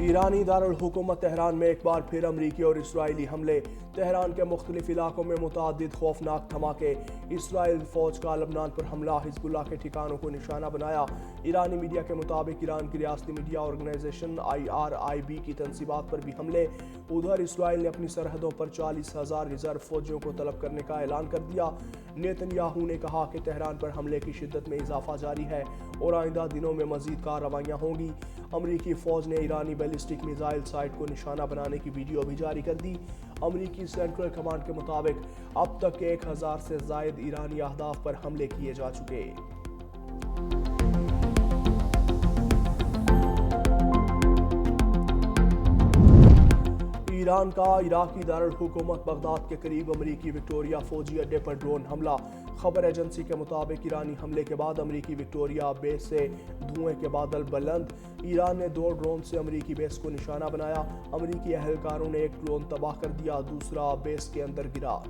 ईरानी दारुल हुकूमत तेहरान में एक बार फिर अमरीकी और इसराइली हमले। तेहरान के मुख्तलिफ इलाकों में मुतअद्दिद खौफनाक धमाके। इसराइल फौज का लबनान पर हमला, हिजबुल्लाह के ठिकानों को निशाना बनाया। ईरानी मीडिया के मुताबिक ईरान की रियासती मीडिया ऑर्गेनाइजेशन IRIB की तंसीबात पर भी हमले। उधर इसराइल ने अपनी सरहदों पर 40,000 रिजर्व फौजियों को तलब करने का ऐलान कर दिया। नेतन्याहू ने कहा कि तेहरान पर हमले की शिद्दत में इजाफा जारी है और आइंदा दिनों में मजीद कार्रवाइयाँ होंगी। अमरीकी फौज ने ईरानी बैलिस्टिक मिसाइल साइट को निशाना बनाने की वीडियो भी जारी कर दी। अमरीकी सेंट्रल कमांड के मुताबिक अब तक 1000 से जायद ईरानी अहदाफ पर हमले किए जा चुके। ईरान का इराकी दारुल हुकूमत बगदाद के करीब अमरीकी विक्टोरिया फौजी अड्डे पर ड्रोन हमला। खबर एजेंसी के मुताबिक ईरानी हमले के बाद अमरीकी विक्टोरिया बेस से धुएं के बादल बुलंद। ईरान ने 2 ड्रोन से अमरीकी बेस को निशाना बनाया। अमरीकी अहलकारों ने एक ड्रोन तबाह कर दिया, दूसरा बेस के अंदर गिरा।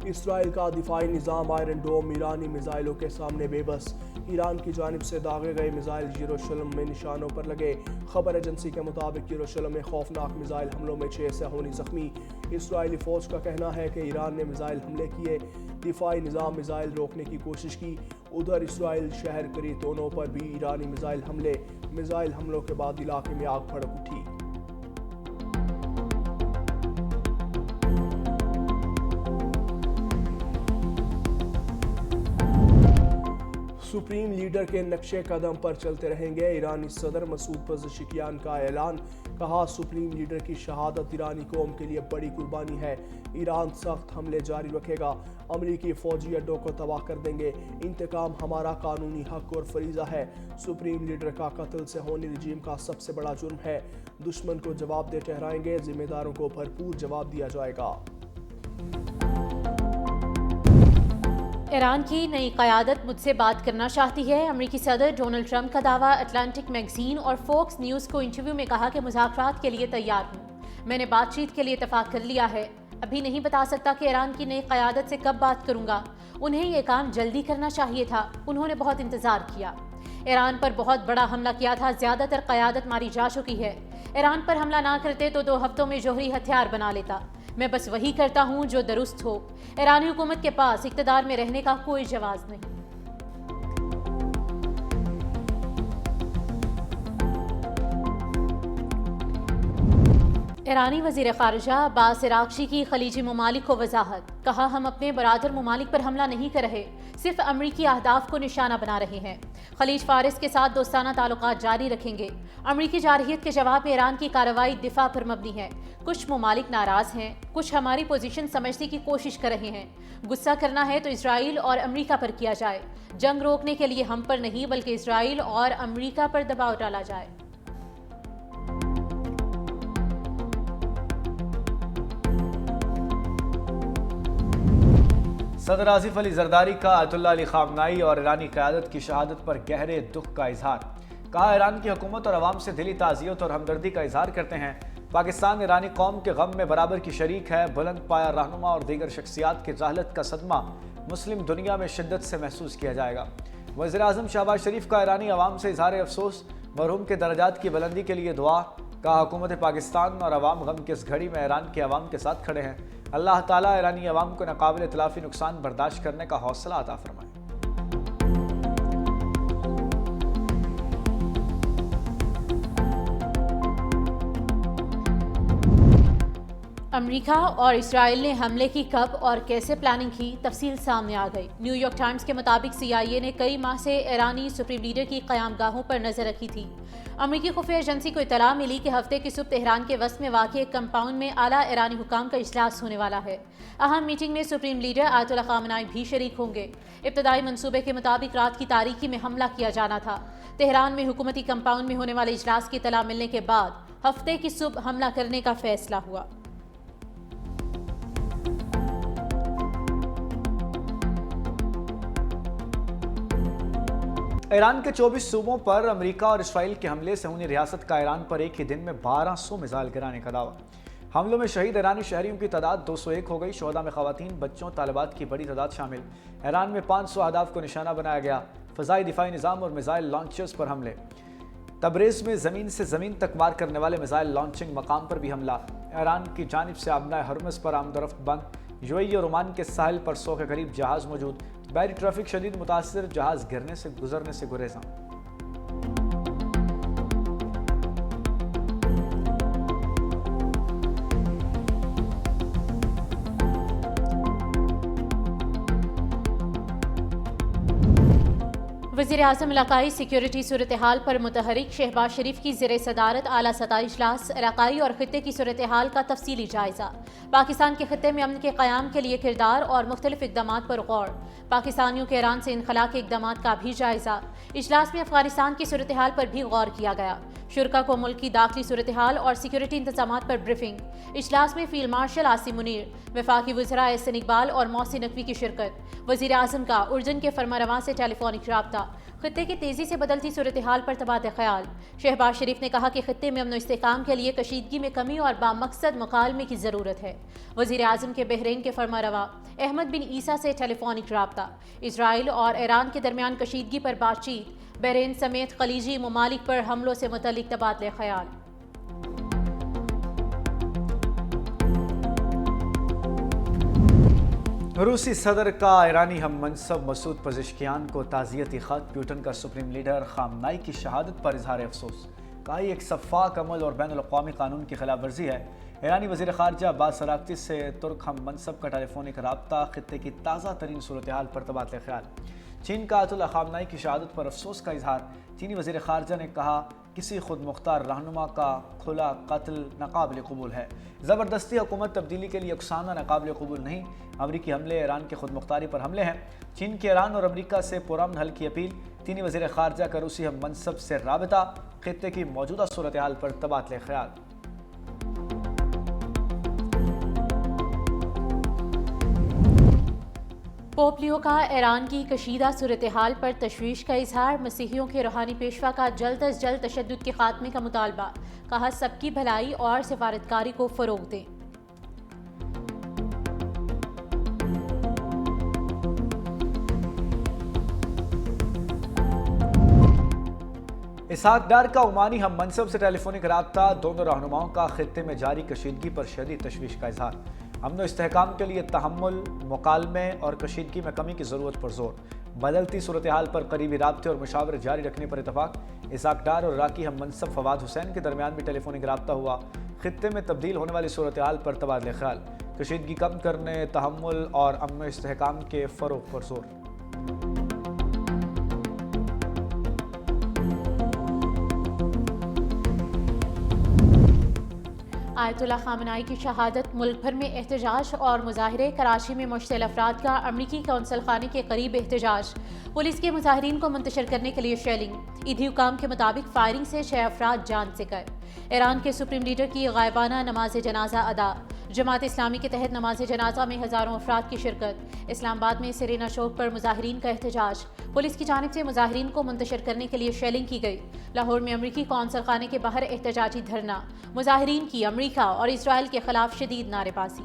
इसराइल का दिफाई निज़ाम आयरन डोम ईरानी मिसाइलों के सामने बेबस। ईरान की जानिब से दागे गए मिसाइल यरूशलेम में निशानों पर लगे। खबर एजेंसी के मुताबिक यरूशलेम में खौफनाक मिसाइल हमलों में 6 सैलानी जख्मी। इसराइली फौज का कहना है कि ईरान ने मिसाइल हमले किए, दिफाई निज़ाम मिसाइल रोकने की कोशिश की। उधर इसराइल शहर करीतोनों पर भी ईरानी मिसाइल हमलों के बाद इलाके में आग भड़क उठी। सुप्रीम लीडर के नक्शे कदम पर चलते रहेंगे। ईरानी सदर मसूद पज़ेश्कियान का ऐलान। कहा, सुप्रीम लीडर की शहादत ईरानी कौम के लिए बड़ी कुर्बानी है। ईरान सख्त हमले जारी रखेगा। अमरीकी फौजी अड्डों को तबाह कर देंगे। इंतकाम हमारा कानूनी हक और फरीज़ा है। सुप्रीम लीडर का कत्ल सेहोनी रजीम का सबसे बड़ा जुर्म है। दुश्मन को जवाबदेह ठहराएंगे, जिम्मेदारों को भरपूर जवाब दिया जाएगा। ईरान की नई क़यादत मुझसे बात करना चाहती है। अमरीकी सदर डोनाल्ड ट्रंप का दावा। अटलांटिक मैगजीन और फोक्स न्यूज़ को इंटरव्यू में कहा कि मुज़ाकरात के लिए तैयार हूँ, मैंने बातचीत के लिए इत्तफाक कर लिया है। अभी नहीं बता सकता कि ईरान की नई क़यादत से कब बात करूँगा। उन्हें ये काम जल्दी करना चाहिए था, उन्होंने बहुत इंतज़ार किया। ईरान पर बहुत बड़ा हमला किया था, ज़्यादातर क़यादत मारी जा चुकी है। ईरान पर हमला ना करते तो 2 हफ्तों में जोहरी हथियार बना लेता। मैं बस वही करता हूं जो दुरुस्त हो। ईरानी हुकूमत के पास इक़्तिदार में रहने का कोई जवाब नहीं। ईरानी वज़ीर ख़ारिजा अब्बास इराक़ची की खलीजी ममालिक को वजाहत। कहा, हम अपने बरादर ममालिक पर हमला नहीं कर रहे, सिर्फ अमरीकी अहदाफ को निशाना बना रहे हैं। खलीज फारिस के साथ दोस्ताना ताल्लुकात जारी रखेंगे। अमरीकी जारहियत के जवाब में ईरान की कार्रवाई दिफा पर मबनी है। कुछ ममालिक नाराज़ हैं, कुछ हमारी पोजीशन समझने की कोशिश कर रहे हैं। गुस्सा करना है तो इसराइल और अमरीका पर किया जाए। जंग रोकने के लिए हम पर नहीं बल्कि इसराइल और अमरीका पर दबाव डाला जाए। सदर आसिफ अली जरदारी का आयतुल्लाह अली खामनाई और ईरानी क़यादत की शहादत पर गहरे दुख का इजहार। कहा, ईरान की हुकूमत और अवाम से दिली ताज़ियत और हमदर्दी का इजहार करते हैं। पाकिस्तान ईरानी कौम के गम में बराबर की शरीक है। बुलंद पाया रहनुमा और दीगर शख्सियात की जहालत का सदमा मुस्लिम दुनिया में शिद्दत से महसूस किया जाएगा। वज़ीर आज़म शहबाज शरीफ का ईरानी अवाम से इजहार अफसोस, मरहूम के दर्जात की बुलंदी के लिए दुआ। कहा, हुकूमत पाकिस्तान और अवाम गम की इस घड़ी में ईरान के अवाम के साथ खड़े हैं। अल्लाह ताला ईरानी अवाम को नाकाबिल इतलाफ़ी नुकसान बर्दाश्त करने का हौसला अता फरमाए। अमेरिका और इसराइल ने हमले की कब और कैसे प्लानिंग की, तफसील सामने आ गई। न्यूयॉर्क टाइम्स के मुताबिक CIA ने कई माह से ईरानी सुप्रीम लीडर की क़यामगाहों पर नज़र रखी थी। अमरीकी खुफिया एजेंसी को इत्तला मिली कि हफ्ते की सुबह तेहरान के वस्त में वाक़ एक कंपाउंड में आला ईरानी हुकाम का इजलास होने वाला है। अहम मीटिंग में सुप्रीम लीडर आयतुल्लाह खामनाई भी शरीक होंगे। इब्तदाई मंसूबे के मुताबिक रात की तारीकी में हमला किया जाना था। तेहरान में हुकूमती कंपाउंड में होने वाले इजलास की इत्तला मिलने के बाद हफ्ते की सुबह हमला करने का फैसला हुआ। ईरान के 24 सूबों पर अमेरिका और इसराइल के हमले से हुई रियासत का ईरान पर एक ही दिन में 1200 मिसाइल गिराने का दावा। حملوں میں شہید ایرانی شہریوں کی تعداد 201 ہو گئی۔ شہداء میں خواتین، بچوں، طالبات کی بڑی تعداد شامل۔ ایران میں 500 اہداف کو نشانہ بنایا گیا۔ فضائی دفاعی نظام اور میزائل لانچرز پر حملے۔ تبریز میں زمین سے زمین تک وار کرنے والے میزائل لانچنگ مقام پر بھی حملہ۔ ایران کی جانب سے آبنائے ہرمز پر آمد و رفت بند۔ یو اے ای اور عمان کے ساحل پر 100 کے قریب جہاز موجود۔ بحری ٹریفک شدید متاثر، جہاز گزرنے سے گریزاں۔ وزیر اعظم علاقائی سیکیورٹی صورتحال پر متحرک شہباز شریف کی زیر صدارت اعلیٰ سطحی اجلاس۔ علاقائی اور خطے کی صورتحال کا تفصیلی جائزہ۔ پاکستان کے خطے میں امن کے قیام کے لیے کردار اور مختلف اقدامات پر غور۔ پاکستانیوں کے ایران سے انخلاء کے اقدامات کا بھی جائزہ۔ اجلاس میں افغانستان کی صورتحال پر بھی غور کیا گیا۔ شرکاء کو ملک کی داخلی صورتحال اور سیکیورٹی انتظامات پر بریفنگ۔ اجلاس میں فیلڈ مارشل عاصم منیر، وفاقی وزراء احسن اقبال اور محسن نقوی کی شرکت۔ وزیر اعظم کا اردن کے فرمانرواں سے ٹیلی فونک رابطہ۔ خطے کی تیزی سے بدلتی صورتحال پر تبادلہ خیال۔ شہباز شریف نے کہا کہ خطے میں امن و استحکام کے لیے کشیدگی میں کمی اور بامقصد مکالمے کی ضرورت ہے۔ وزیر اعظم کے بحرین کے فرمانروا احمد بن عیسیٰ سے ٹیلی فونک رابطہ۔ اسرائیل اور ایران کے درمیان کشیدگی پر بات چیت۔ بحرین سمیت خلیجی ممالک پر حملوں سے متعلق تبادلہ خیال۔ روسی صدر کا ایرانی ہم منصب مسعود پزشکیان کو تعزیتی خط۔ پیوٹن کا سپریم لیڈر خامنائی کی شہادت پر اظہار افسوس۔ کہا یہ ایک شفاف عمل اور بین الاقوامی قانون کی خلاف ورزی ہے۔ ایرانی وزیر خارجہ عباس اراغچی سے ترک ہم منصب کا ٹیلی فونک رابطہ۔ خطے کی تازہ ترین صورتحال پر تبادلہ خیال۔ چین کا آیت اللہ خامنائی کی شہادت پر افسوس کا اظہار۔ چینی وزیر خارجہ نے کہا کسی خود مختار رہنما کا کھلا قتل ناقابل قبول ہے۔ زبردستی حکومت تبدیلی کے لیے اکسانا ناقابل قبول نہیں۔ امریکی حملے ایران کے خود مختاری پر حملے ہیں۔ چین کے ایران اور امریکہ سے پرامن حل کی اپیل۔ چینی وزیر خارجہ کا روسی ہم منصب سے رابطہ۔ خطے کی موجودہ صورتحال پر تبادلہ خیال۔ پوپ لیو کا ایران کی کشیدہ صورتحال پر تشویش کا اظہار۔ مسیحیوں کے روحانی پیشوا کا جلد از جلد تشدد کے خاتمے کا مطالبہ۔ کہا سب کی بھلائی اور سفارتکاری کو فروغ دیں۔ اسحاق ڈار کا عمانی ہم منصب سے ٹیلی فونک رابطہ۔ دونوں رہنماؤں کا خطے میں جاری کشیدگی پر شدید تشویش کا اظہار۔ امن و استحکام کے لیے تحمل، مکالمے اور کشیدگی میں کمی کی ضرورت پر زور۔ بدلتی صورتحال پر قریبی رابطے اور مشاورت جاری رکھنے پر اتفاق۔ اسحاق ڈار اور عراقی ہم منصب فواد حسین کے درمیان بھی ٹیلی فونک رابطہ ہوا۔ خطے میں تبدیل ہونے والی صورتحال پر تبادلہ خیال۔ کشیدگی کم کرنے، تحمل اور امن و استحکام کے فروغ پر زور۔ آیت اللہ خامنائی کی شہادت۔ ملک بھر میں احتجاج اور مظاہرے۔ کراچی میں مشتعل افراد کا امریکی قونصل خانے کے قریب احتجاج۔ پولیس کے مظاہرین کو منتشر کرنے کے لیے شیلنگ۔ عیدی حکام کے مطابق فائرنگ سے 6 افراد جان سے گئے۔ ایران کے سپریم لیڈر کی غائبانہ نماز جنازہ ادا۔ جماعت اسلامی کے تحت نماز جنازہ میں ہزاروں افراد کی شرکت۔ اسلام آباد میں سرینا چوک پر مظاہرین کا احتجاج۔ پولیس کی جانب سے مظاہرین کو منتشر کرنے کے لیے شیلنگ کی گئی۔ لاہور میں امریکی قونصل خانے کے باہر احتجاجی دھرنا۔ مظاہرین کی امریکہ اور اسرائیل کے خلاف شدید نعرے بازی۔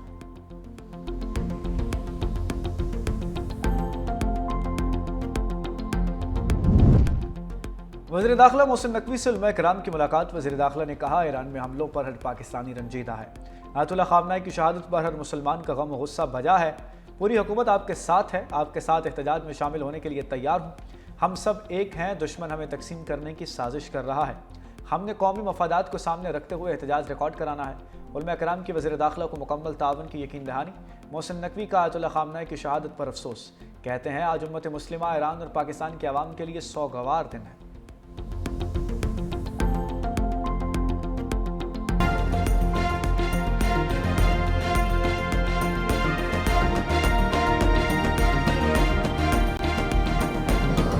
وزیر داخلہ محسن نقوی سے علماء کرام کی ملاقات۔ وزیر داخلہ نے کہا ایران میں حملوں پر ہر پاکستانی رنجیدہ ہے۔ آیت اللہ خامنائی کی شہادت پر ہر مسلمان کا غم و غصہ بجا ہے۔ پوری حکومت آپ کے ساتھ ہے، آپ کے ساتھ احتجاج میں شامل ہونے کے لیے تیار ہوں۔ ہم سب ایک ہیں، دشمن ہمیں تقسیم کرنے کی سازش کر رہا ہے۔ ہم نے قومی مفادات کو سامنے رکھتے ہوئے احتجاج ریکارڈ کرانا ہے۔ علماء کرام کی وزیر داخلہ کو مکمل تعاون کی یقین دہانی۔ محسن نقوی کا آیت اللہ خامنائی کی شہادت پر افسوس۔ کہتے ہیں آج امت مسلمہ ایران اور پاکستان کے عوام کے لیے سوگوار دن ہے۔